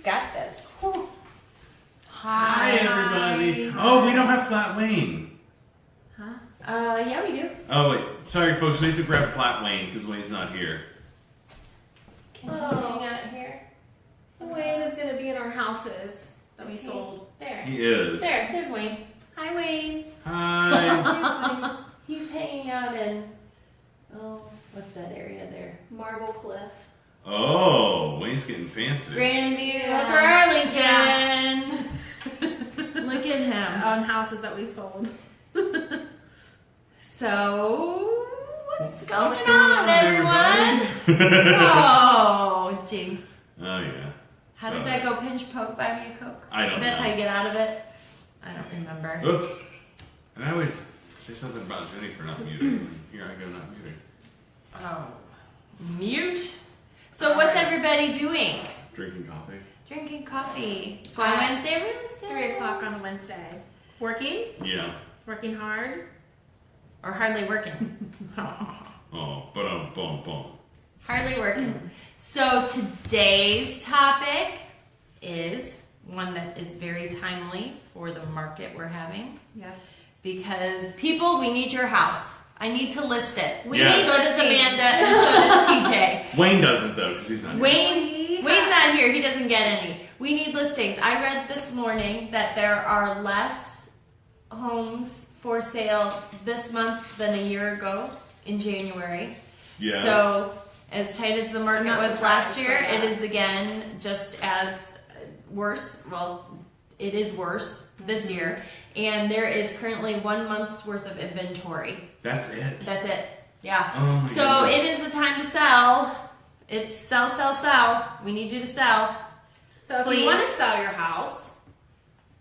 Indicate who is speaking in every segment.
Speaker 1: got this.
Speaker 2: Whew.
Speaker 1: Hi.
Speaker 3: everybody. Oh, we don't have Flat Wayne.
Speaker 2: Huh?
Speaker 1: Yeah, we do.
Speaker 3: Oh, wait. Sorry, folks. We have to grab Flat Wayne because Wayne's not here.
Speaker 2: Can you hang out here? So Wayne is going to be in our houses that we sold. There.
Speaker 3: He is.
Speaker 2: There's Wayne. Hi, Wayne.
Speaker 3: Hi.
Speaker 2: He's hanging out in, what's that area there? Marble Cliff.
Speaker 3: Oh, Wayne's getting fancy.
Speaker 1: Grandview,
Speaker 2: Yeah.
Speaker 1: Upper Arlington. Look at him.
Speaker 2: On houses that we sold.
Speaker 1: So, what's going
Speaker 3: What's going
Speaker 1: on, everyone? Oh, jinx.
Speaker 3: Oh, yeah.
Speaker 1: How
Speaker 3: So-
Speaker 1: does that go? Pinch, poke, buy me a Coke?
Speaker 3: I don't
Speaker 1: That's
Speaker 3: know.
Speaker 1: how you get out of it? I don't remember.
Speaker 3: Oops. And I always say something about Jenny for not muted. Here I go, not muted.
Speaker 1: Oh. Mute. So what's everybody doing?
Speaker 3: Drinking coffee.
Speaker 1: Drinking coffee. It's why Wednesday, Wednesday.
Speaker 2: 3 o'clock on a Wednesday. Working?
Speaker 3: Yeah.
Speaker 2: Working hard?
Speaker 1: Or hardly working.
Speaker 3: Oh, boom.
Speaker 1: Hardly working. So today's topic is one that is very timely for the market we're having.
Speaker 2: Yeah.
Speaker 1: Because people, we need your house. I need to list it.
Speaker 3: Yes.
Speaker 1: So does Amanda and so does TJ.
Speaker 3: Wayne doesn't, though, because he's not here.
Speaker 1: Wayne's not here. He doesn't get any. We need listings. I read this morning that there are less homes for sale this month than a year ago in January.
Speaker 3: Yeah.
Speaker 1: So as tight as the market
Speaker 2: I'm not
Speaker 1: was last
Speaker 2: surprised
Speaker 1: year,
Speaker 2: by that.
Speaker 1: it is again just as worse. Well, it is worse this year. And there is currently 1 month's worth of inventory.
Speaker 3: That's it.
Speaker 1: That's it. Yeah.
Speaker 3: Oh, my
Speaker 1: So
Speaker 3: goodness.
Speaker 1: it is the time to sell. It's sell, sell, sell. We need you to sell.
Speaker 2: So if
Speaker 1: Please.
Speaker 2: you want to sell your house,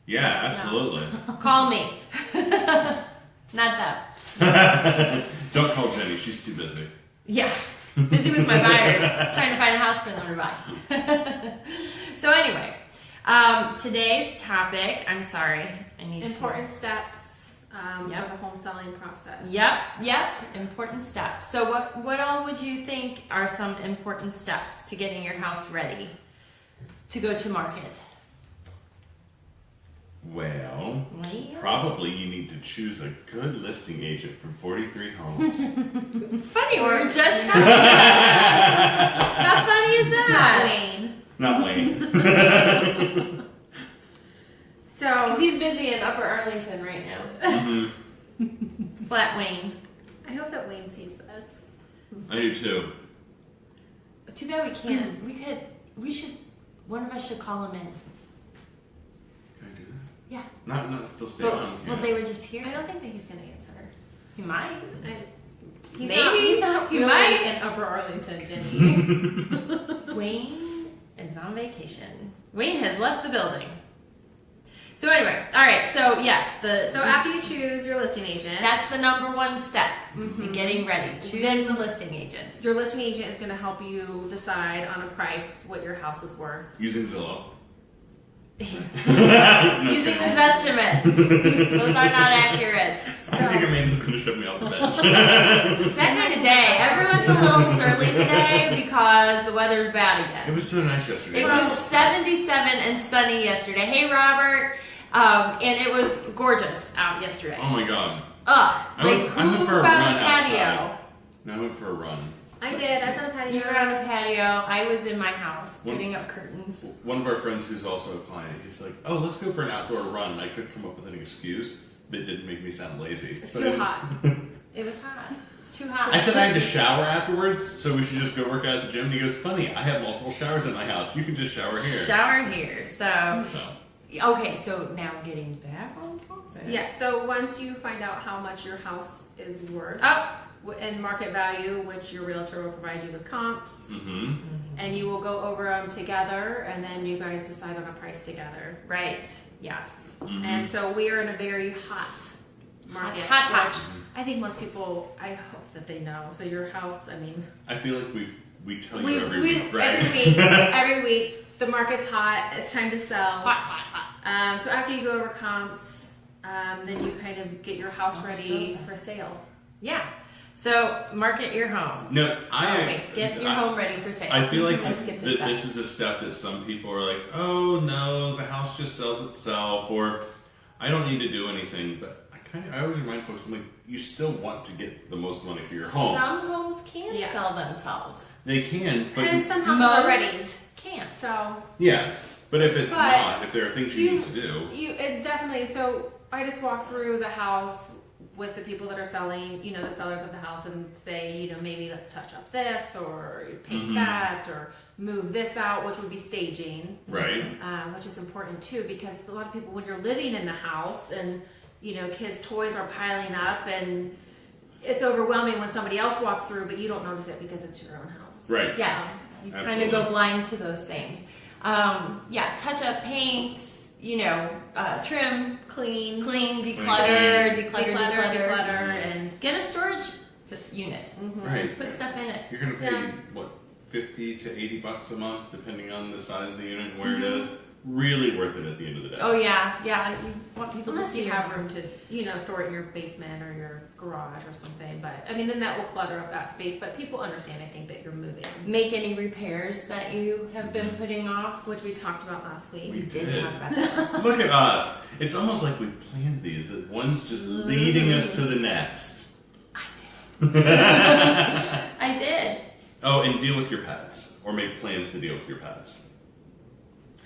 Speaker 3: Yeah, absolutely.
Speaker 1: Call me. Not that.
Speaker 3: Don't call Jenny. She's too busy.
Speaker 1: Yeah. Busy with my buyers. Trying to find a house for them to buy. So anyway, today's topic, I'm sorry. I need
Speaker 2: important steps
Speaker 1: Yep.
Speaker 2: for the home selling process.
Speaker 1: Yep. Important steps. So what all would you think are some important steps to getting your house ready to go to market?
Speaker 3: Well, probably you need to choose a good listing agent from 43 Homes.
Speaker 1: Funny, we were just talking about that. How funny is
Speaker 2: Just not
Speaker 1: that?
Speaker 2: Wayne.
Speaker 3: Not Wayne.
Speaker 2: So
Speaker 1: Because he's busy in Upper Arlington right now.
Speaker 3: Mhm.
Speaker 1: Flat Wayne.
Speaker 2: I hope that Wayne sees this.
Speaker 3: I do too.
Speaker 1: Too bad we can't. We should. One of us should call him in.
Speaker 3: Can I do that?
Speaker 1: Yeah.
Speaker 3: Not still stay
Speaker 1: But,
Speaker 3: on.
Speaker 1: well,
Speaker 3: can
Speaker 1: they
Speaker 3: I?
Speaker 1: were just here.
Speaker 2: I don't think that he's going to answer.
Speaker 1: He might.
Speaker 2: He's
Speaker 1: Maybe.
Speaker 2: he's not
Speaker 1: He
Speaker 2: really
Speaker 1: might.
Speaker 2: in Upper Arlington, Jenny.
Speaker 1: Wayne is on vacation. Wayne has left the building. So anyway, all right. So yes,
Speaker 2: So after you choose your listing agent,
Speaker 1: that's the number one step in getting ready. Choose a listing agent.
Speaker 2: your listing agent is going to help you decide on a price what your house is worth.
Speaker 3: Using Zillow.
Speaker 1: Using the estimates. Those are not accurate.
Speaker 3: I think Amanda's going to shove me off the bench.
Speaker 1: It's that kind of day. Everyone's a little surly today because the weather's bad
Speaker 3: It
Speaker 1: again.
Speaker 3: was so nice yesterday.
Speaker 1: It was 77 and sunny yesterday. Hey, Robert. And it was gorgeous out yesterday.
Speaker 3: Oh my god.
Speaker 1: Ugh.
Speaker 3: I
Speaker 1: Like,
Speaker 3: went
Speaker 1: who
Speaker 3: for a
Speaker 1: found
Speaker 3: run
Speaker 1: a patio?
Speaker 3: outside. No, I went for a run.
Speaker 2: I did. I was on a patio.
Speaker 1: You were on a patio. I was in my house
Speaker 3: What?
Speaker 1: putting up curtains.
Speaker 3: One of our friends who's also a client, he's like, oh, let's go for an outdoor run. And I couldn't come up with an excuse that didn't make me sound lazy.
Speaker 2: It's
Speaker 3: So I
Speaker 2: too
Speaker 3: didn't-
Speaker 2: hot.
Speaker 1: It was hot. It's too hot.
Speaker 3: I said I had to shower afterwards, so we should just go work out at the gym. And he goes, funny, I have multiple showers in my house. You can just shower here.
Speaker 1: Shower here. So,
Speaker 3: So,
Speaker 1: okay, so now getting back on topic.
Speaker 2: Yeah. So once you find out how much your house is worth
Speaker 1: Oh,
Speaker 2: and market value, which your realtor will provide you with comps,
Speaker 3: mm-hmm.
Speaker 2: and you will go over them together, and then you guys decide on a price together.
Speaker 1: right. Yes.
Speaker 3: Mm-hmm.
Speaker 2: And so we are in a very hot market.
Speaker 1: Hot.
Speaker 2: which I think most people, I hope that they know. So your house, I mean,
Speaker 3: I feel like we tell you every week, right?
Speaker 2: every week, the market's hot. It's time to sell.
Speaker 1: Hot.
Speaker 2: So after you go over comps, then you kind of get your house ready for sale.
Speaker 1: Yeah. So market your home.
Speaker 3: No,
Speaker 1: Get your home ready for sale.
Speaker 3: I feel like
Speaker 1: I skipped a
Speaker 3: that
Speaker 1: step.
Speaker 3: this is a step that some people are like, oh no, the house just sells itself, or I don't need to do anything. But I always remind folks, I'm like, you still want to get the most money for your home.
Speaker 1: Some homes can
Speaker 2: Yeah.
Speaker 1: sell themselves.
Speaker 3: They can, but
Speaker 2: And some houses
Speaker 1: Most
Speaker 2: are ready.
Speaker 1: can't.
Speaker 2: So
Speaker 3: yeah. But if it's
Speaker 2: But
Speaker 3: not, if there are things you need to do,
Speaker 2: it definitely. So I just walked through the house with the people that are selling, the sellers of the house, and say, maybe let's touch up this or paint
Speaker 3: Mhm.
Speaker 2: that or move this out, which would be staging,
Speaker 3: right?
Speaker 2: which is important too, because a lot of people, when you're living in the house and kids' toys are piling up, and it's overwhelming when somebody else walks through, but you don't notice it because it's your own house.
Speaker 3: Right.
Speaker 1: Yes, you kind of
Speaker 3: Absolutely.
Speaker 1: go blind to those things. Touch up paints, trim,
Speaker 2: Clean,
Speaker 1: declutter,
Speaker 2: and
Speaker 1: get a storage unit.
Speaker 3: Right.
Speaker 1: Put stuff in it.
Speaker 3: You're gonna pay
Speaker 2: Yeah.
Speaker 3: what, $50 to $80 a month, depending on the size of the unit and where it is. Really worth it at the end of the day.
Speaker 1: Oh yeah. You want people to
Speaker 2: unless
Speaker 1: see
Speaker 2: you
Speaker 1: your
Speaker 2: have room to store it in your basement or your garage or something. But I mean, then that will clutter up that space. But people understand, I think, that you're moving,
Speaker 1: Make any repairs that you have been putting off.
Speaker 2: which we talked about last week.
Speaker 3: We
Speaker 1: Did
Speaker 3: did.
Speaker 1: talk about that.
Speaker 3: Look at us. It's almost like we've planned these, that one's just leading us to the next.
Speaker 1: I did.
Speaker 3: Oh, and deal with your pets, or make plans to deal with your pets.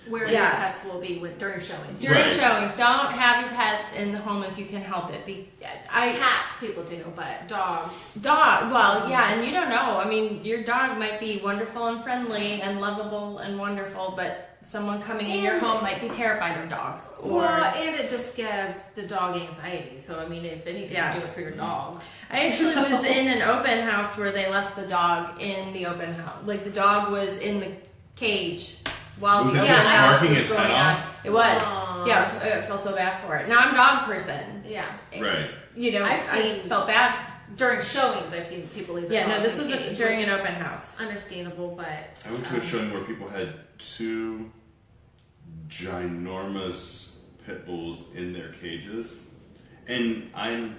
Speaker 2: Where
Speaker 1: Yes.
Speaker 2: your pets will be during showings.
Speaker 1: During
Speaker 3: Right.
Speaker 1: showings, don't have your pets in the home if you can help it.
Speaker 2: Cats, people do, but dogs.
Speaker 1: Dog, well, yeah, and you don't know. I mean, your dog might be wonderful and friendly and lovable and wonderful, but someone coming in your
Speaker 2: And-
Speaker 1: home might be terrified of dogs. Or
Speaker 2: And it just gives the dog anxiety. So I mean, if anything,
Speaker 1: Yes.
Speaker 2: do it for your dog.
Speaker 1: I actually was in an open house where they left the dog in the open house. Like the dog was in the cage while
Speaker 3: Was
Speaker 1: the
Speaker 3: it
Speaker 1: open
Speaker 2: just
Speaker 1: house
Speaker 3: barking
Speaker 1: was
Speaker 3: its
Speaker 1: going
Speaker 3: head
Speaker 1: on.
Speaker 3: off?
Speaker 1: It was.
Speaker 2: Aw.
Speaker 1: Yeah, I felt so bad for it. Now I'm a dog person.
Speaker 2: Yeah.
Speaker 3: Right.
Speaker 1: I
Speaker 2: seen-
Speaker 1: felt bad.
Speaker 2: During showings, I've seen people leave their
Speaker 1: Yeah, no,
Speaker 2: dogs
Speaker 1: this
Speaker 2: in
Speaker 1: was
Speaker 2: cage,
Speaker 1: during
Speaker 2: which
Speaker 1: an
Speaker 2: is
Speaker 1: open house.
Speaker 2: Understandable, but
Speaker 3: I went to a showing where people had 2 ginormous pit bulls in their cages, and I'm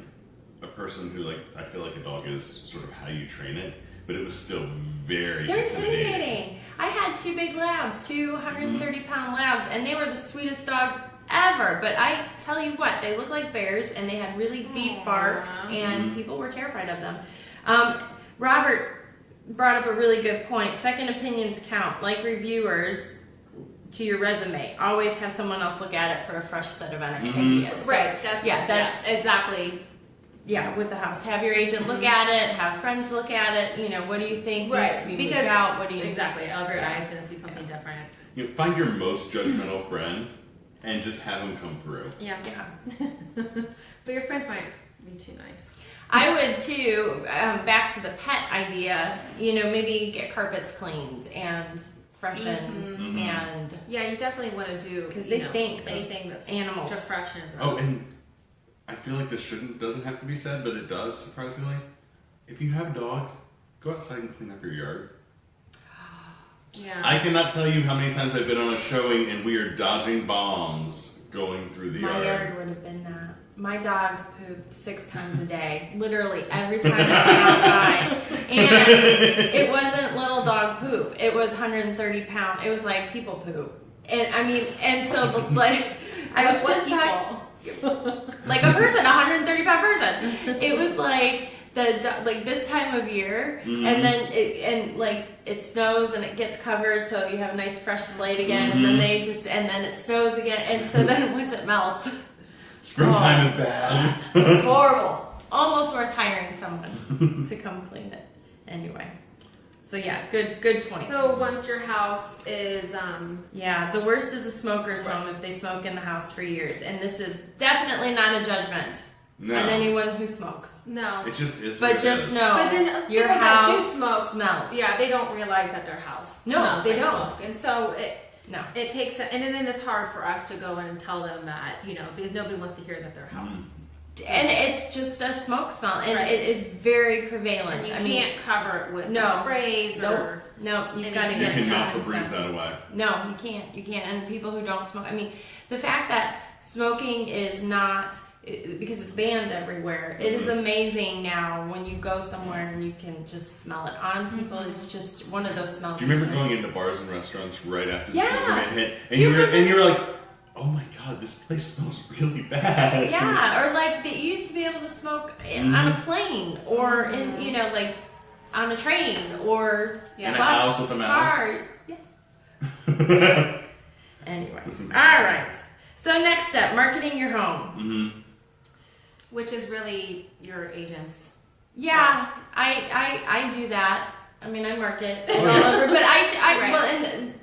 Speaker 3: a person who I feel like a dog is sort of how you train it, but it was still very
Speaker 1: They're
Speaker 3: intimidating.
Speaker 1: intimidating. I had 2 big labs, 230-pound labs, and they were the sweetest dogs ever. But I tell you what, they looked like bears, and they had really deep barks, and people were terrified of them. Robert brought up a really good point. Second opinions count. Like reviewers to your resume, always have someone else look at it for a fresh set of ideas. So,
Speaker 2: right. That's exactly.
Speaker 1: yeah, with the house. Have your agent look at it, have friends look at it, what do you think needs to be moved
Speaker 2: because
Speaker 1: out? What do you
Speaker 2: exactly? Every eye is going to see something different.
Speaker 3: Find your most judgmental friend and just have them come through.
Speaker 2: Yeah.
Speaker 1: Yeah.
Speaker 2: But your friends might be too nice.
Speaker 1: I would too, back to the pet idea, maybe get carpets cleaned and freshened
Speaker 3: Mhm.
Speaker 1: and
Speaker 2: Yeah, you definitely want to do
Speaker 1: 'Cause they stink, those
Speaker 2: Anything that's
Speaker 1: animals.
Speaker 2: to freshen.
Speaker 3: Oh, and I feel like this doesn't have to be said, but it does, surprisingly. If you have a dog, go outside and clean up your yard.
Speaker 2: Yeah.
Speaker 3: I cannot tell you how many times I've been on a showing and we are dodging bombs going through the
Speaker 1: my
Speaker 3: yard.
Speaker 1: yard would have been that. My dogs poop 6 times a day, literally every time I went outside. And it wasn't little dog poop. It was 130-pound. It was like people poop. And I mean, and so I was
Speaker 2: What
Speaker 1: just talking. Like a person, a 130-pound person. It was like this time of year,
Speaker 3: Mhm.
Speaker 1: and then it snows and it gets covered, so you have a nice fresh slate again, and then and then it snows again, and so then once it melts,
Speaker 3: Springtime is bad.
Speaker 1: it's horrible. Almost worth hiring someone to come clean it. Anyway, so yeah, good point.
Speaker 2: So once your house is
Speaker 1: Yeah, the worst is a smoker's home if they smoke in the house for years, and this is definitely not a judgment
Speaker 3: No.
Speaker 1: on anyone who smokes.
Speaker 2: no.
Speaker 3: It just is.
Speaker 1: But
Speaker 3: what it
Speaker 1: just
Speaker 3: is.
Speaker 1: know,
Speaker 2: But then
Speaker 1: your
Speaker 2: people that do
Speaker 1: house
Speaker 2: smoke,
Speaker 1: smells.
Speaker 2: Yeah, they don't realize that their house
Speaker 1: No,
Speaker 2: smells
Speaker 1: they
Speaker 2: like
Speaker 1: don't.
Speaker 2: smoke. And so
Speaker 1: No.
Speaker 2: it takes, and then it's hard for us to go in and tell them that, because nobody wants to hear that their house.
Speaker 1: And it's just a smoke smell, and
Speaker 2: Right.
Speaker 1: it is very
Speaker 2: And
Speaker 1: prevalent.
Speaker 2: you
Speaker 1: I mean,
Speaker 2: can't cover it with
Speaker 1: No.
Speaker 2: sprays
Speaker 1: Nope.
Speaker 2: or.
Speaker 1: no, you've got to
Speaker 2: You
Speaker 3: You
Speaker 1: get
Speaker 3: cannot
Speaker 1: some
Speaker 3: Febreze
Speaker 1: stuff.
Speaker 3: that away.
Speaker 1: No, you can't. You can't. And people who don't smoke, I mean, the fact that smoking is not because it's banned everywhere. It is amazing now when you go somewhere and you can just smell it on people. It's just one of those smells.
Speaker 3: Do you remember going into bars and restaurants right after the
Speaker 1: Yeah.
Speaker 3: smoking ban hit, and
Speaker 1: Do you
Speaker 3: you were like, "Oh my god, this place smells really bad."
Speaker 1: Yeah, or like they used to be able to smoke on a plane or in like on a train or
Speaker 3: In a
Speaker 1: bus,
Speaker 3: house with a mouse.
Speaker 1: car. Yes. Anyway, all right. So next step, marketing your home.
Speaker 2: Which is really your agents.
Speaker 1: Yeah, I do that. I mean, I market all
Speaker 3: yeah.
Speaker 1: over, but I
Speaker 2: Right.
Speaker 1: well, and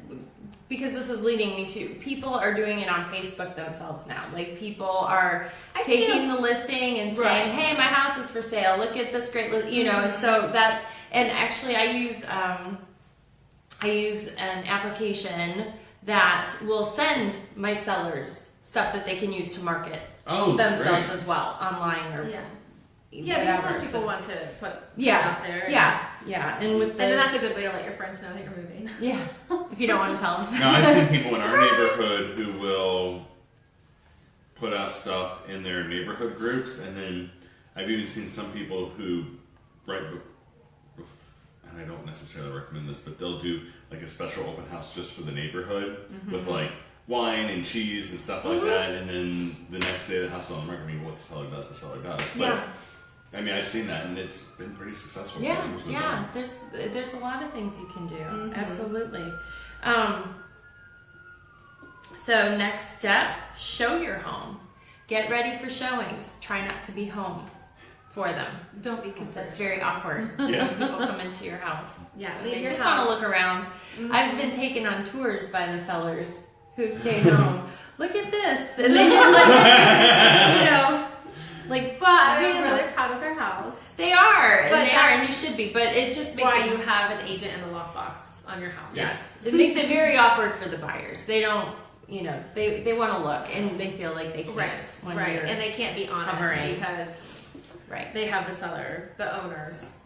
Speaker 1: because this is leading me to people are doing it on Facebook themselves now. Like people are
Speaker 2: I see
Speaker 1: taking
Speaker 2: it.
Speaker 1: the listing and saying,
Speaker 2: Right.
Speaker 1: "Hey, my house is for sale. Look at this great," and so that. And actually, I use an application that will send my sellers stuff that they can use to market
Speaker 3: Oh,
Speaker 1: themselves
Speaker 3: great.
Speaker 1: as well online or
Speaker 2: Yeah. Yeah, because
Speaker 1: whatever.
Speaker 2: most people
Speaker 1: So-
Speaker 2: want to put
Speaker 1: yeah,
Speaker 2: out there.
Speaker 1: yeah, and with
Speaker 2: And then
Speaker 1: the
Speaker 2: that's a good way to let your friends know that you're moving.
Speaker 1: yeah, if you don't want to tell them.
Speaker 3: Now I've seen people in our neighborhood who will put out stuff in their neighborhood groups, and then I've even seen some people who and I don't necessarily recommend this, but they'll do like a special open house just for the neighborhood with like wine and cheese and stuff like that, and then the next day the house is on the market. I mean, what the seller does, but
Speaker 1: Yeah.
Speaker 3: I mean, I've seen that, and it's been pretty successful. for
Speaker 1: Yeah,
Speaker 3: others as
Speaker 1: yeah.
Speaker 3: well.
Speaker 1: There's a lot of things you can do.
Speaker 2: Mhm.
Speaker 1: Absolutely. So next step, show your home. Get ready for showings. Try not to be home for them
Speaker 2: Don't be
Speaker 1: because that's very awkward. When
Speaker 3: Yeah.
Speaker 1: people come into your house.
Speaker 2: Yeah,
Speaker 1: And
Speaker 2: leave
Speaker 1: they
Speaker 2: your
Speaker 1: just
Speaker 2: house.
Speaker 1: want to look around. I've been taken on tours by the sellers who stay home. Look at this, and they do like
Speaker 2: But
Speaker 1: they
Speaker 2: they're really proud of their house.
Speaker 1: they are,
Speaker 2: But
Speaker 1: and they are,
Speaker 2: that's
Speaker 1: and you should be. But it just makes
Speaker 2: Why
Speaker 1: it
Speaker 2: you have an agent in the lockbox on your house.
Speaker 1: Yes. It makes it very awkward for the buyers. They don't, they want to look and they feel like they can't.
Speaker 2: Right,
Speaker 1: when
Speaker 2: right.
Speaker 1: you're-
Speaker 2: And they can't be honest
Speaker 1: hovering.
Speaker 2: because
Speaker 1: right.
Speaker 2: they have the seller, the owners,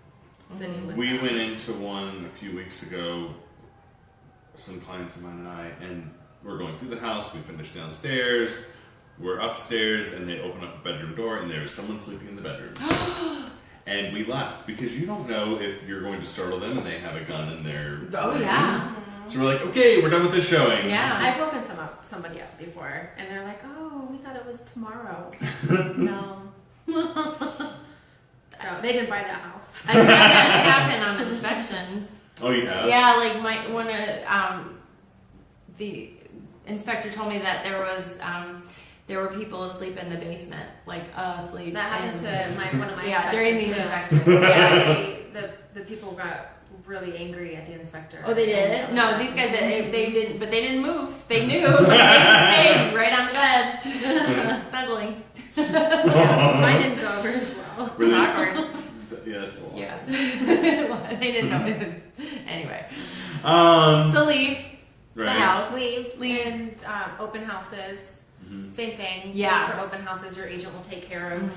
Speaker 2: sitting with
Speaker 3: We
Speaker 2: them.
Speaker 3: went into one a few weeks ago, some clients of mine and I, and we're going through the house. We finished downstairs. We're upstairs, and they open up the bedroom door, and there was someone sleeping in the bedroom. And we left because you don't know if you're going to startle them and they have a gun in their
Speaker 1: Oh,
Speaker 3: room.
Speaker 1: yeah.
Speaker 3: So we're like, okay, we're done with this showing.
Speaker 1: Yeah.
Speaker 2: I've woken somebody up before, and they're like, "Oh, we thought it was tomorrow." No. So they didn't buy that house.
Speaker 1: I've had that happen on inspections.
Speaker 3: Oh, you have?
Speaker 1: Yeah, like the inspector told me that there were people asleep in the basement, like asleep.
Speaker 2: That happened to one of my
Speaker 1: yeah, during the
Speaker 2: inspections,
Speaker 1: inspection.
Speaker 2: too.
Speaker 1: Yeah.
Speaker 2: Yeah, the people got really angry at the inspector.
Speaker 1: Oh, they did?
Speaker 2: And,
Speaker 1: No, these guys, they didn't, but they didn't move. They knew. Like, they just stayed right on the bed, snuggling.
Speaker 2: Mine didn't go over as well.
Speaker 3: Were they-
Speaker 1: Awkward.
Speaker 3: Yeah, that's a lot.
Speaker 1: Yeah. Well, they didn't know it was. Anyway.
Speaker 3: Um,
Speaker 1: So leave the
Speaker 3: right.
Speaker 1: house.
Speaker 2: Leave
Speaker 1: Leave.
Speaker 2: and open houses.
Speaker 3: Mhm.
Speaker 2: Same thing.
Speaker 1: Yeah.
Speaker 2: For open houses, your agent will take care of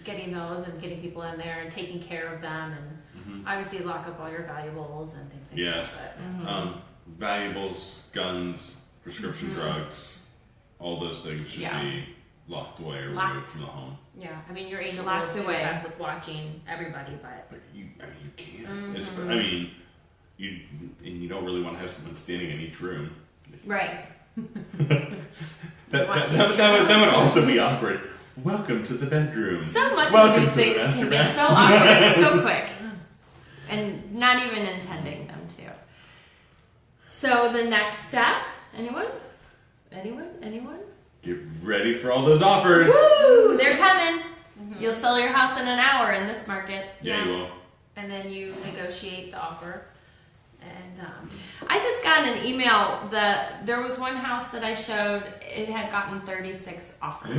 Speaker 2: getting those and getting people in there and taking care of them, and obviously lock up all your valuables and things like
Speaker 3: Yes.
Speaker 2: that.
Speaker 3: Valuables, guns, prescription drugs, all those things should
Speaker 1: Yeah.
Speaker 3: be locked away or
Speaker 1: Locked.
Speaker 3: removed from the home.
Speaker 2: But, yeah, I mean your agent
Speaker 1: Locked
Speaker 2: will do
Speaker 1: away.
Speaker 2: their best with watching everybody, but
Speaker 3: But you can't. I mean, you don't really want to have someone standing in each room.
Speaker 1: Right.
Speaker 3: That
Speaker 2: Watching
Speaker 3: would also be awkward. Welcome to the bedroom.
Speaker 1: So much
Speaker 3: Welcome
Speaker 1: of
Speaker 3: to
Speaker 1: these
Speaker 3: the
Speaker 1: things can
Speaker 3: master
Speaker 1: be so
Speaker 3: bath.
Speaker 1: awkward so quick. And not even intending them to. So the next step, anyone? Anyone?
Speaker 3: Get ready for all those offers.
Speaker 1: Woo! They're coming. You'll sell your house in an hour in this market.
Speaker 3: Yeah, you will.
Speaker 2: and then you negotiate the offer, and
Speaker 1: I just got an email that there was one house that I showed, it had gotten 36 offers.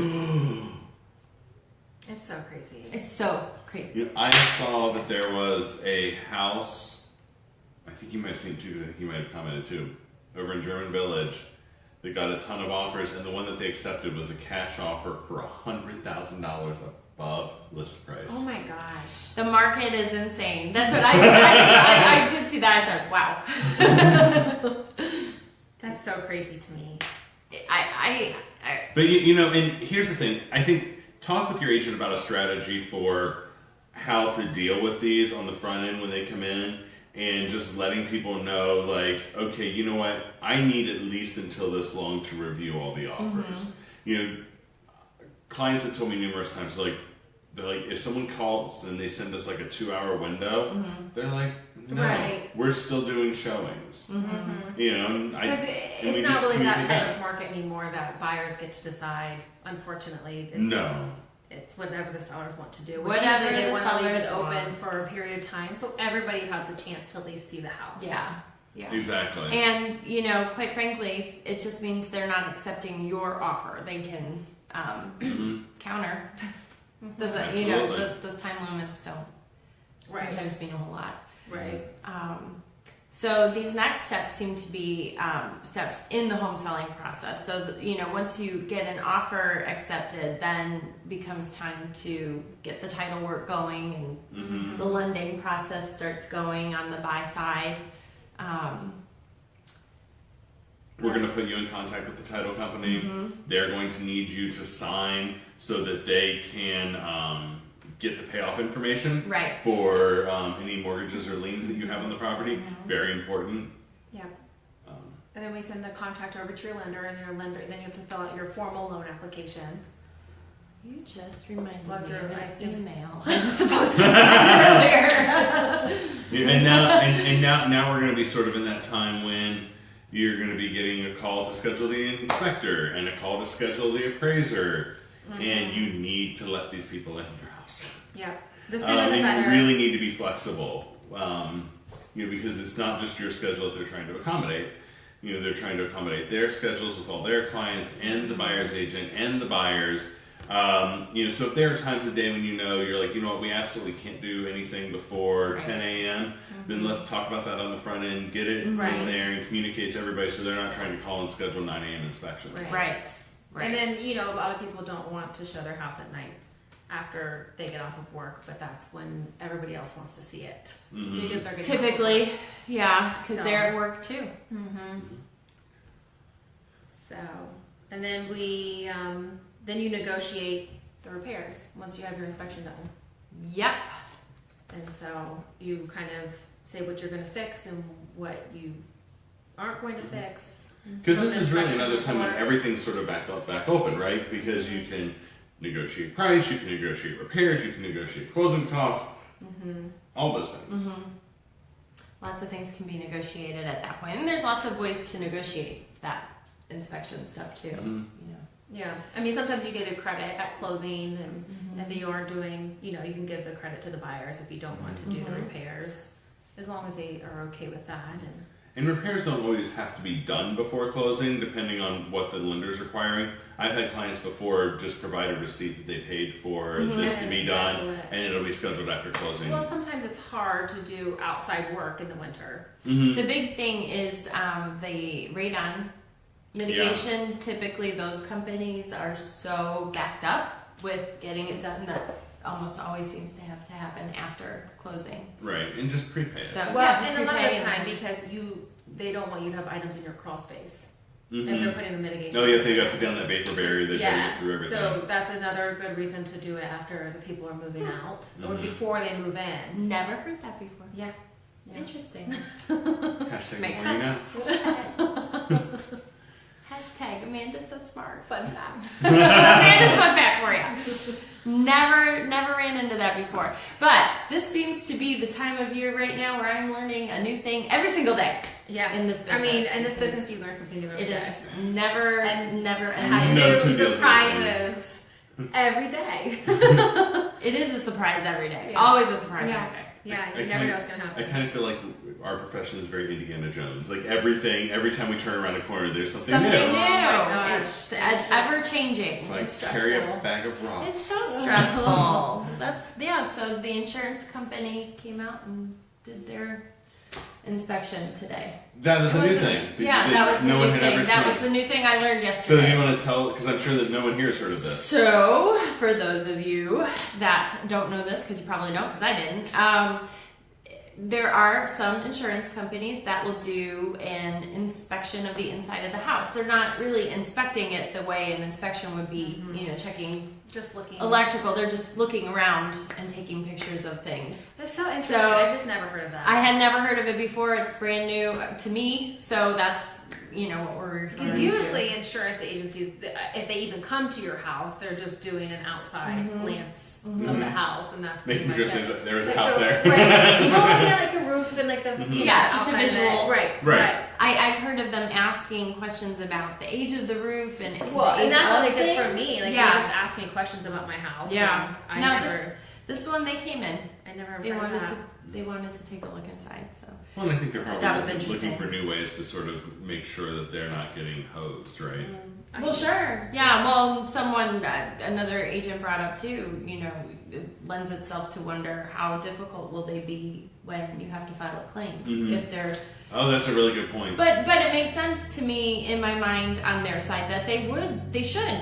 Speaker 2: it's so crazy.
Speaker 1: It's so crazy.
Speaker 3: You know, I saw that there was a house. I think you might have seen it too. I think you might have commented too. Over in German Village, they got a ton of offers, and the one that they accepted was a cash offer for $100,000 above list price.
Speaker 2: Oh my gosh.
Speaker 1: The market is insane. That's what I did. I did see that. I said, wow.
Speaker 2: That's so crazy to me.
Speaker 1: I
Speaker 3: But you know, and here's the thing. I think talk with your agent about a strategy for how to deal with these on the front end when they come in, and just letting people know, like, okay, you know what, I need at least until this long to review all the offers. You know, clients have told me numerous times, like, they're like, if someone calls and they send us like a 2-hour window, they're like, no,
Speaker 2: Right.
Speaker 3: we're still doing showings. You know, and
Speaker 2: Because
Speaker 3: we
Speaker 2: it's not
Speaker 3: just
Speaker 2: really that
Speaker 3: communicate
Speaker 2: type
Speaker 3: that.
Speaker 2: of market anymore that buyers get to decide. Unfortunately, it's whatever the sellers want to do. Which
Speaker 1: Whatever
Speaker 2: usually they
Speaker 1: the
Speaker 2: want to leave it
Speaker 1: sellers
Speaker 2: open
Speaker 1: want.
Speaker 2: for a period of time, so everybody has a chance to at least see the house.
Speaker 1: Yeah.
Speaker 3: Exactly.
Speaker 1: And, you know, quite frankly, it just means they're not accepting your offer. They can counter. Doesn't, you know,
Speaker 3: Absolutely.
Speaker 1: those time limits don't
Speaker 2: Right.
Speaker 1: sometimes mean a whole lot.
Speaker 2: Right.
Speaker 1: So these next steps seem to be steps in the home selling process. So, you know, once you get an offer accepted, then becomes time to get the title work going, and the lending process starts going on the buy side.
Speaker 3: We're going to put you in contact with the title company. They're going to need you to sign so that they can get the payoff information
Speaker 1: Right.
Speaker 3: for any mortgages or liens that you have on the property. Very important.
Speaker 2: Yeah. And then we send the contract over to your lender, and your lender, then you have to fill out your formal loan application.
Speaker 1: You just reminded
Speaker 2: Love
Speaker 1: me
Speaker 2: your
Speaker 1: of
Speaker 2: nice
Speaker 1: an email I was supposed to send earlier.
Speaker 3: Yeah, and now we're going to be sort of in that time when you're going to be getting a call to schedule the inspector and a call to schedule the appraiser, and you need to let these people in your house.
Speaker 2: Yeah. The sooner the
Speaker 3: And
Speaker 2: better.
Speaker 3: you really need to be flexible, you know, because it's not just your schedule that they're trying to accommodate. You know, they're trying to accommodate their schedules with all their clients and the buyer's agent and the buyers. You know, so if there are times of day when you know you're like, you know what, we absolutely can't do anything before 10 a.m., then let's talk about that on the front end, get it in there and communicate to everybody so they're not trying to call and schedule 9 a.m. inspections.
Speaker 1: Right.
Speaker 2: And then, you know, a lot of people don't want to show their house at night after they get off of work, but that's when everybody else wants to see it. Because they're getting
Speaker 1: Typically, yeah, because
Speaker 2: So-
Speaker 1: they're at work too.
Speaker 2: So, and then then you negotiate the repairs once you have your inspection done.
Speaker 1: Yep.
Speaker 2: And so you kind of say what you're going to fix and what you aren't going to fix.
Speaker 3: Because
Speaker 2: From
Speaker 3: this
Speaker 2: the
Speaker 3: is really
Speaker 2: inspection
Speaker 3: another time when
Speaker 2: report.
Speaker 3: everything's sort of back open, right? Because you can negotiate price, you can negotiate repairs, you can negotiate closing costs, all those things.
Speaker 1: Lots of things can be negotiated at that point, and there's lots of ways to negotiate that inspection stuff too. You know.
Speaker 2: Yeah, I mean, sometimes you get a credit at closing, and if you aren't doing, you know, you can give the credit to the buyers if you don't want to do the repairs, as long as they are okay with that.
Speaker 3: And repairs don't always have to be done before closing, depending on what the lender's requiring. I've had clients before just provide a receipt that they paid for this to
Speaker 2: And
Speaker 3: be
Speaker 2: schedule
Speaker 3: done,
Speaker 2: it.
Speaker 3: and it'll be scheduled after closing.
Speaker 2: Well, sometimes it's hard to do outside work in the winter.
Speaker 1: The big thing is the radon mitigation. Typically, those companies are so backed up with getting it done that almost always seems to have to happen after closing.
Speaker 3: Right, and just prepay it.
Speaker 1: So
Speaker 2: Well,
Speaker 1: yeah,
Speaker 2: and a lot of the
Speaker 1: prepay
Speaker 2: time,
Speaker 1: and-
Speaker 2: because they don't want you to have items in your crawl space if they're putting the mitigation.
Speaker 3: No, yeah, they got to
Speaker 2: system
Speaker 3: put down that vapor barrier, they got to
Speaker 2: Yeah,
Speaker 3: get through everything.
Speaker 2: so that's another good reason to do it after the people are moving out or before they move in.
Speaker 1: Never heard that before.
Speaker 2: Yeah.
Speaker 1: Interesting.
Speaker 3: Hashtag
Speaker 1: Makes
Speaker 3: more you know.
Speaker 1: Hashtag Amanda's so smart.
Speaker 2: Fun fact.
Speaker 1: Amanda's fun fact for you. Never ran into that before. But this seems to be the time of year right now where I'm learning a new thing every single day.
Speaker 2: Yeah.
Speaker 1: In this
Speaker 2: I mean,
Speaker 1: business,
Speaker 2: in this
Speaker 1: because
Speaker 2: business, you learn something new every
Speaker 1: It
Speaker 2: day.
Speaker 1: is never
Speaker 2: Have
Speaker 1: ending.
Speaker 3: No
Speaker 2: new
Speaker 3: two deals are the
Speaker 2: surprises every day.
Speaker 1: It is a surprise every day.
Speaker 2: Yeah.
Speaker 1: Always a surprise
Speaker 2: Yeah.
Speaker 1: every day.
Speaker 2: Yeah,
Speaker 3: I
Speaker 2: you never know what's gonna
Speaker 3: I
Speaker 2: happen.
Speaker 3: kind of feel like our profession is very Indiana Jones. Like everything, every time we turn around a corner, there's something,
Speaker 1: Something new.
Speaker 3: new.
Speaker 2: gosh.
Speaker 1: It's
Speaker 2: It's
Speaker 1: ever changing.
Speaker 3: It's like
Speaker 2: It's
Speaker 3: carry a
Speaker 2: stressful.
Speaker 3: bag of rocks.
Speaker 1: It's so stressful. So the insurance company came out and did their inspection today.
Speaker 3: That was a
Speaker 1: It
Speaker 3: new
Speaker 1: was
Speaker 3: thing.
Speaker 1: Yeah, that was the
Speaker 3: no one
Speaker 1: new
Speaker 3: had
Speaker 1: thing.
Speaker 3: ever
Speaker 1: That
Speaker 3: seen.
Speaker 1: was the new thing I learned
Speaker 3: So
Speaker 1: yesterday.
Speaker 3: do you want to tell? Because I'm sure that no one here has heard of this.
Speaker 1: So, for those of you that don't know this, because you probably don't, because I didn't, there are some insurance companies that will do an inspection of the inside of the house. They're not really inspecting it the way an inspection would be, checking
Speaker 2: Just looking.
Speaker 1: electrical. They're just looking around and taking pictures of things.
Speaker 2: That's so interesting.
Speaker 1: So,
Speaker 2: I've just never heard of that.
Speaker 1: I had never heard of it before. It's brand new to me, so that's what we're.
Speaker 2: Because usually insurance agencies, if they even come to your house, they're just doing an outside glance of the house, and that's pretty
Speaker 3: Making
Speaker 2: much
Speaker 3: sure
Speaker 2: it.
Speaker 3: there is a
Speaker 2: Like
Speaker 3: house there.
Speaker 2: Right. Well, yeah, like the roof and like the
Speaker 1: Yeah, just a
Speaker 2: outside of it.
Speaker 1: visual.
Speaker 2: Right.
Speaker 1: I've heard of them asking questions about the age of the roof and
Speaker 2: Well,
Speaker 1: the
Speaker 2: and
Speaker 1: age
Speaker 2: that's what
Speaker 1: of
Speaker 2: they did for
Speaker 1: things.
Speaker 2: me. Like
Speaker 1: Yeah.
Speaker 2: they just asked me questions about my house.
Speaker 1: Yeah.
Speaker 2: and I
Speaker 1: No,
Speaker 2: never.
Speaker 1: This one they came in.
Speaker 2: I never.
Speaker 1: They
Speaker 2: heard
Speaker 1: wanted
Speaker 2: that.
Speaker 1: to. They wanted to take a look inside. So
Speaker 3: Well, and I think they're
Speaker 1: That
Speaker 3: probably
Speaker 1: was interesting.
Speaker 3: looking for new ways to sort of make sure that they're not getting hosed, right?
Speaker 1: well, sure. Yeah. Well, someone another agent brought up too. It lends itself to wonder how difficult will they be when you have to file a claim if they're.
Speaker 3: Oh, that's a really good point.
Speaker 1: But it makes sense to me in my mind on their side that they should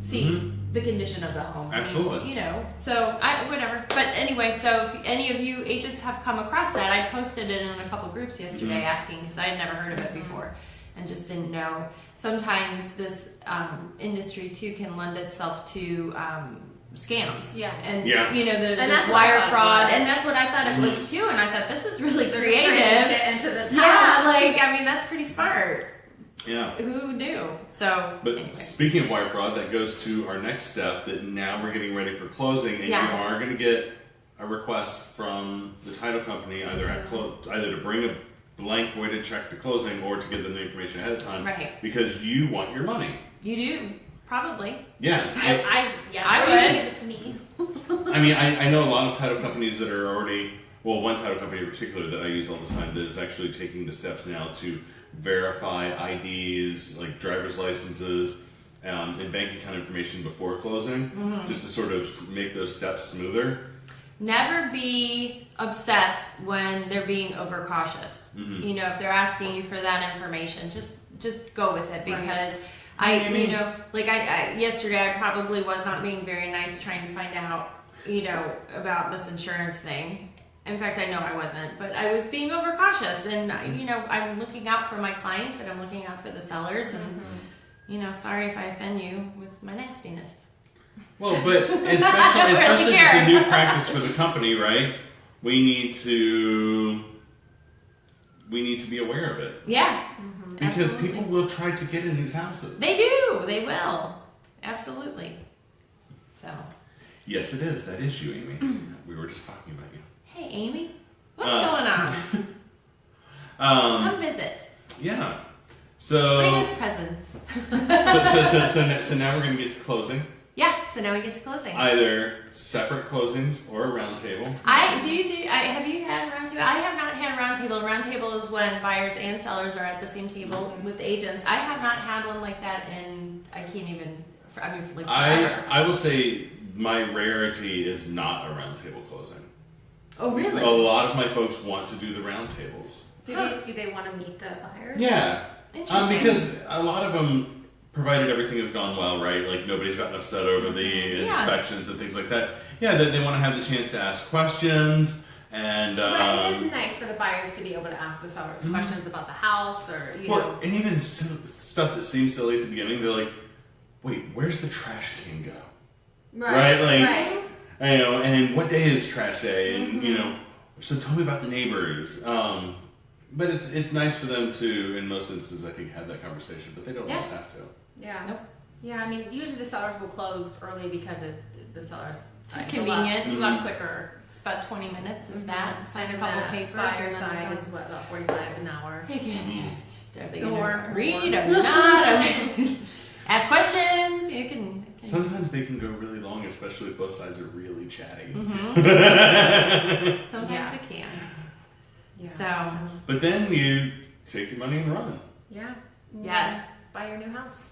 Speaker 1: see the condition of the home.
Speaker 3: Absolutely.
Speaker 1: So whatever. But anyway, so if any of you agents have come across that, I posted it in a couple groups yesterday asking because I had never heard of it before and just didn't know. Sometimes this industry too can lend itself to scams.
Speaker 2: Yeah.
Speaker 1: And
Speaker 3: Yeah.
Speaker 2: And
Speaker 1: there's
Speaker 2: that's what I
Speaker 1: wire
Speaker 2: thought it
Speaker 1: fraud,
Speaker 2: was.
Speaker 1: and that's what I thought it was too. And I thought this is really
Speaker 2: They're
Speaker 1: creative.
Speaker 2: just trying to get into this
Speaker 1: Yeah,
Speaker 2: house.
Speaker 1: that's pretty smart.
Speaker 3: Yeah.
Speaker 1: Who knew? So,
Speaker 3: But
Speaker 1: anyway.
Speaker 3: speaking of wire fraud, that goes to our next step that now we're getting ready for closing, and
Speaker 1: Yes.
Speaker 3: you are going to get a request from the title company either either to bring a blank voided check to closing or to give them the information ahead of time
Speaker 1: Right.
Speaker 3: because you want your money.
Speaker 1: You do, probably.
Speaker 3: Yeah.
Speaker 2: I
Speaker 1: I
Speaker 2: would
Speaker 1: would.
Speaker 2: give it to me.
Speaker 3: I mean, I know a lot of title companies that are already, well, one title company in particular that I use all the time that is actually taking the steps now to verify IDs, like driver's licenses, and bank account information before closing, just to sort of make those steps smoother.
Speaker 1: Never be upset when they're being overcautious. If they're asking you for that information, just go with it because I yesterday I probably was not being very nice trying to find out, about this insurance thing. In fact, I know I wasn't, but I was being overcautious and, I'm looking out for my clients and I'm looking out for the sellers and, sorry if I offend you with my nastiness.
Speaker 3: Well, but especially if it's a new practice for the company, right? We need to be aware of it.
Speaker 1: Yeah.
Speaker 3: Because
Speaker 1: Absolutely.
Speaker 3: people will try to get in these houses.
Speaker 1: They do. They will. Absolutely. So,
Speaker 3: Yes, it is. That is you, Amy. We were just talking about you.
Speaker 1: hey, Amy, what's going on? Come visit.
Speaker 3: Yeah.
Speaker 1: Bring
Speaker 3: So,
Speaker 1: us presents.
Speaker 3: so now we're going to get to closing.
Speaker 1: Yeah. So now we get to closing.
Speaker 3: Either separate closings or a round table.
Speaker 1: Have you had roundtable? I have not had roundtable. Roundtable is when buyers and sellers are at the same table with agents. I have not had one like that like forever.
Speaker 3: I will say my rarity is not a round table closing.
Speaker 1: Oh, really?
Speaker 3: A lot of my folks want to do the round tables.
Speaker 2: Do they want to meet the buyers?
Speaker 3: Yeah.
Speaker 1: Interesting.
Speaker 3: Because a lot of them, provided everything has gone well, right? Like nobody's gotten upset over the inspections and things like that. Yeah, they want to have the chance to ask questions and.
Speaker 2: But it is nice for the buyers to be able to ask the sellers questions about the house or
Speaker 3: Well, and even stuff that seems silly at the beginning, they're like, "Wait, where's the trash can go?" Right? Like, and what day is trash day? And so tell me about the neighbors. But it's nice for them to, in most instances, I think, have that conversation, but they don't always have to.
Speaker 2: Yeah.
Speaker 1: Nope.
Speaker 2: Yeah, I mean, usually the sellers will close early because the sellers.
Speaker 1: Just convenient.
Speaker 2: It's a lot quicker.
Speaker 1: It's about 20 minutes of that. Sign a
Speaker 2: And
Speaker 1: couple
Speaker 2: the
Speaker 1: papers.
Speaker 2: Buyer
Speaker 1: and then
Speaker 2: side
Speaker 1: go.
Speaker 2: is what, about 45 an hour.
Speaker 1: You can just are they
Speaker 2: Or
Speaker 1: gonna read
Speaker 2: more.
Speaker 1: or not? Ask questions. You can.
Speaker 3: Sometimes they can go really long, especially if both sides are really chatty.
Speaker 1: Sometimes
Speaker 2: Yeah.
Speaker 1: it can.
Speaker 2: Yeah.
Speaker 1: So
Speaker 3: But then you take your money and run.
Speaker 2: Yeah.
Speaker 1: Yes.
Speaker 2: Buy your new house.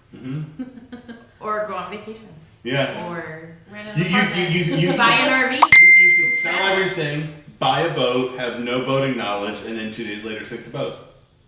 Speaker 1: or go on vacation
Speaker 3: Yeah.
Speaker 1: or
Speaker 2: Rent an
Speaker 3: You
Speaker 2: apartment.
Speaker 1: buy an RV.
Speaker 3: you can sell everything, buy a boat, have no boating knowledge, and then 2 days later sink the boat.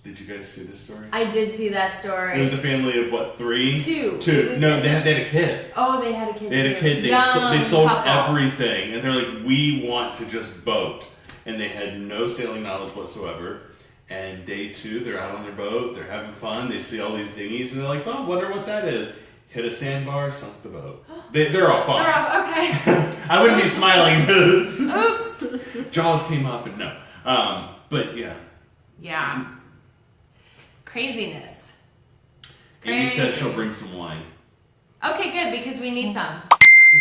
Speaker 3: Did you guys see this story?
Speaker 1: I did see that story.
Speaker 3: It was a family of what, 3?
Speaker 1: Two. It
Speaker 3: Two.
Speaker 1: was-
Speaker 3: No, they had a kid.
Speaker 1: Oh, they had a kid.
Speaker 3: They had a
Speaker 1: too.
Speaker 3: kid. They
Speaker 1: Young
Speaker 3: sold
Speaker 1: couple.
Speaker 3: everything, and they're like, "We want to just boat." and they had no sailing knowledge whatsoever. And day 2, they're out on their boat, they're having fun, they see all these dinghies, and they're like, oh, wonder what that is. Hit a sandbar, sunk the boat. They're all fine.
Speaker 2: Okay.
Speaker 3: I wouldn't be smiling.
Speaker 1: Oops.
Speaker 3: Jaws came up, and no. But yeah.
Speaker 1: Yeah. Craziness.
Speaker 3: Amy
Speaker 1: Crazy.
Speaker 3: says she'll bring some wine.
Speaker 1: Okay, good, because we need some.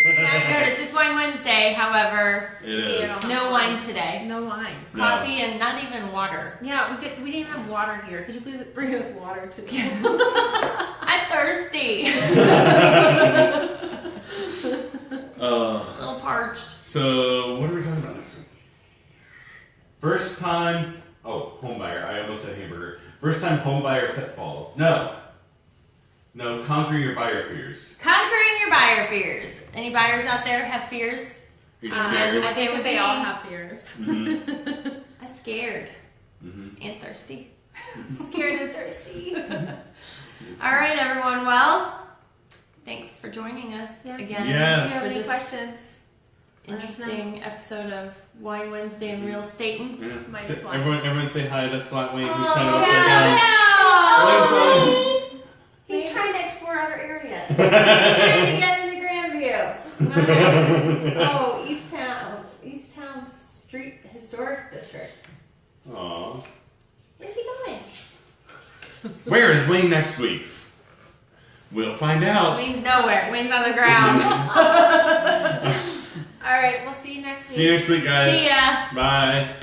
Speaker 1: If you haven't noticed, it's Wine Wednesday, however,
Speaker 3: It is.
Speaker 2: Yeah.
Speaker 1: no wine today.
Speaker 2: No wine.
Speaker 3: No.
Speaker 1: Coffee and not even water.
Speaker 2: Yeah, we didn't have water here. Could you please bring us water to the
Speaker 1: I'm thirsty. A little parched.
Speaker 3: So, what are we talking about next week? First time, home buyer. I almost said hamburger. First time home buyer pitfalls. No, conquering your buyer fears.
Speaker 1: Conquering your buyer fears. Any buyers out there have fears?
Speaker 3: Are you scared?
Speaker 2: I think they all have fears.
Speaker 3: Mhm.
Speaker 1: I'm scared
Speaker 3: Mhm.
Speaker 1: and thirsty.
Speaker 2: Scared and thirsty.
Speaker 1: All right, everyone. Well, thanks for joining us
Speaker 2: Yeah.
Speaker 1: again.
Speaker 3: Yes.
Speaker 2: If you have
Speaker 1: For
Speaker 2: any
Speaker 1: this
Speaker 2: questions?
Speaker 1: interesting episode of Wine Wednesday and Real Estating.
Speaker 3: Yeah.
Speaker 2: Minus
Speaker 3: So,
Speaker 2: one.
Speaker 3: everyone say hi to Flatwing, who's
Speaker 1: Oh,
Speaker 3: kind of upside down.
Speaker 1: Oh,
Speaker 2: He's trying to explore other areas. He's trying to get into Grandview. Oh, East Town Street Historic District.
Speaker 3: Aw.
Speaker 2: Where's he going?
Speaker 3: Where is Wayne next week? We'll find out.
Speaker 1: Wayne's nowhere. Wayne's on the ground.
Speaker 2: All right, we'll see you next week.
Speaker 3: See you next week, guys.
Speaker 1: See ya.
Speaker 3: Bye.